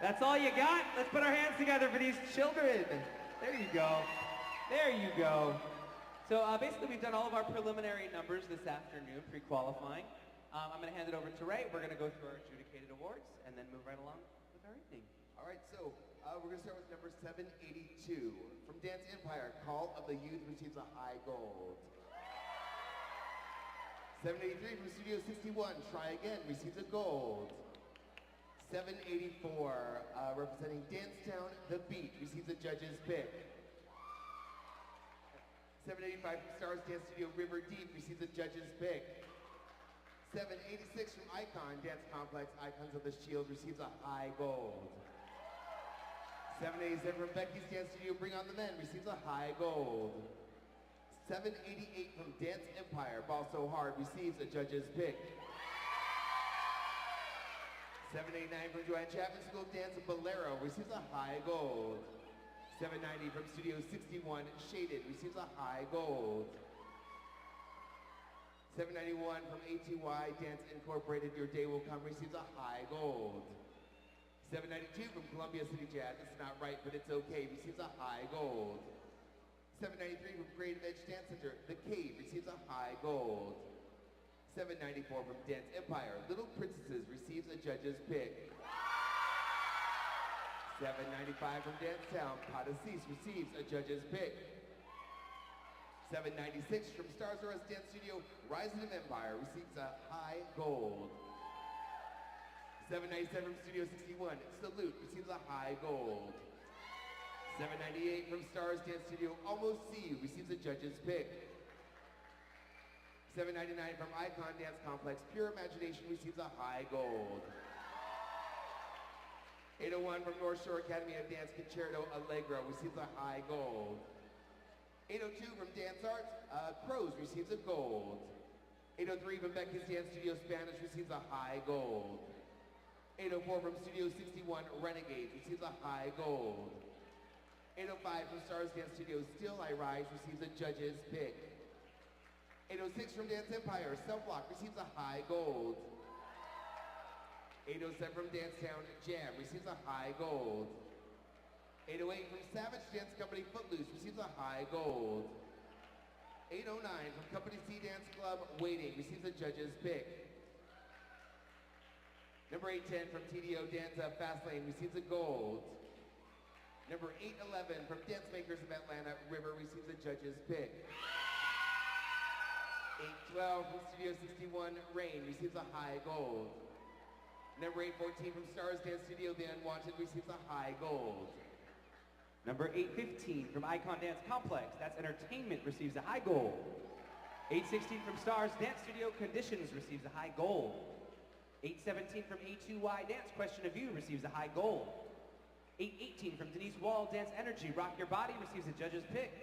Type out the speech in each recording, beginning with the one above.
That's all you got? Let's put our hands together for these children. There you go. There you go. So basically we've done all of our preliminary numbers this afternoon, pre-qualifying. I'm going to hand it over to Ray. We're going to go through our adjudicated awards and then move right along with our evening. All right, so we're going to start with number 782. From Dance Empire, Call of the Youth receives a high gold. 783 from Studio 61, Try Again receives a gold. 784, representing Dancetown, The Beat receives a judge's pick. 785 from Stars Dance Studio, River Deep receives a judge's pick. 786 from Icon Dance Complex, Icons of the Shield receives a high gold. 787 from Becky's Dance Studio, Bring on the Men receives a high gold. 788 from Dance Empire, Ball So Hard receives a judge's pick. 789 from Joanne Chapman School of Dance, Bolero receives a high gold. 790 from Studio 61, Shaded receives a high gold. 791 from ATY Dance Incorporated, Your Day Will Come receives a high gold. 792 from Columbia City Jazz, It's Not Right But It's Okay receives a high gold. 793 from Creative Edge Dance Center, The Cave receives a high gold. 794 from Dance Empire, Little Princesses receives a judge's pick. 795 from Dancetown, Pas de Cease receives a judge's pick. 796 from Stars R Us Dance Studio, Rising of Empire receives a high gold. 797 from Studio 61, Salute receives a high gold. 798 from Stars Dance Studio, Almost See You receives a judge's pick. 799 from Icon Dance Complex, Pure Imagination receives a high gold. 801 from North Shore Academy of Dance Concerto, Allegro receives a high gold. 802 from Dance Arts, Crows receives a gold. 803 from Becky's Dance Studio, Spanish receives a high gold. 804 from Studio 61, Renegades receives a high gold. 805 from Stars Dance Studio, Still I Rise receives a judge's pick. 806 from Dance Empire, Self Lock receives a high gold. 807 from Dancetown, Jam receives a high gold. 808 from Savage Dance Company, Footloose receives a high gold. 809 from Company C Dance Club, Waiting receives a judge's pick. Number 810 from TDO Dance Fastlane receives a gold. Number 811 from Dance Makers of Atlanta, River receives a judge's pick. 812 from Studio 61, Rain receives a high gold. Number 814 from Stars Dance Studio, The Unwanted receives a high gold. Number 815 from Icon Dance Complex, that's Entertainment, receives a high gold. 816 from Stars Dance Studio, Conditions receives a high gold. 817 from A2Y Dance, Question of You receives a high gold. 818 from Denise Wall, Dance Energy, Rock Your Body receives a judge's pick.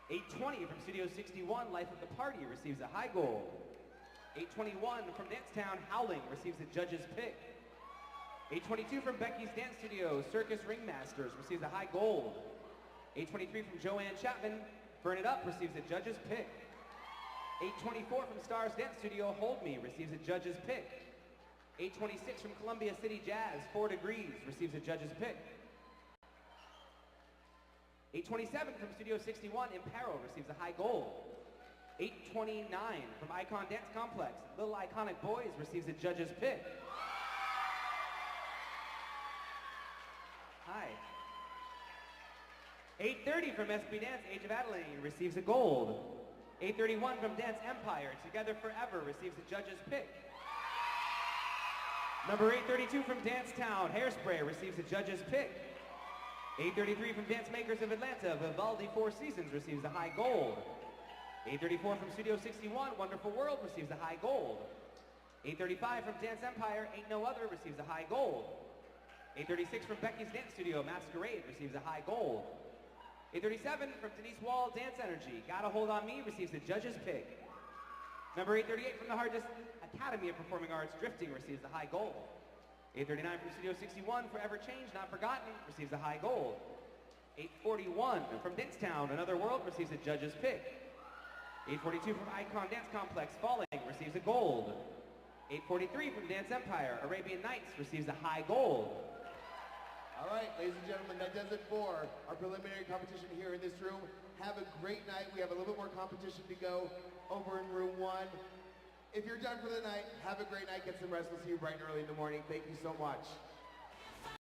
820 from Studio 61, Life of the Party receives a high gold. 821 from Dancetown, Howling receives a judge's pick. 822 from Becky's Dance Studio, Circus Ringmasters receives a high gold. 823 from Joanne Chapman, Burn It Up receives a judge's pick. 824 from Stars Dance Studio, Hold Me receives a judge's pick. 826 from Columbia City Jazz, 4 Degrees receives a judge's pick. 827 from Studio 61, Imperil receives a high gold. 829 from Icon Dance Complex, Little Iconic Boys receives a judge's pick. Hi. 830 from SB Dance, Age of Adeline receives a gold. 831 from Dance Empire, Together Forever receives a judge's pick. Number 832 from Dancetown, Hairspray receives a judge's pick. 833 from Dance Makers of Atlanta, Vivaldi Four Seasons receives a high gold. 834 from Studio 61, Wonderful World receives a high gold. 835 from Dance Empire, Ain't No Other receives a high gold. 836 from Becky's Dance Studio, Masquerade receives a high gold. 837 from Denise Wall, Dance Energy, Gotta Hold On Me receives a judge's pick. Number 838 from the Hardest Academy of Performing Arts, Drifting receives a high gold. 839 from Studio 61, Forever Changed, Not Forgotten receives a high gold. 841 from Dancetown, Another World receives a judge's pick. 842 from Icon Dance Complex, Falling receives a gold. 843 from Dance Empire, Arabian Nights receives a high gold. All right, ladies and gentlemen, that does it for our preliminary competition here in this room. Have a great night. We have a little bit more competition to go over in room 1. If you're done for the night, have a great night. Get some rest. We'll see you bright and early in the morning. Thank you so much.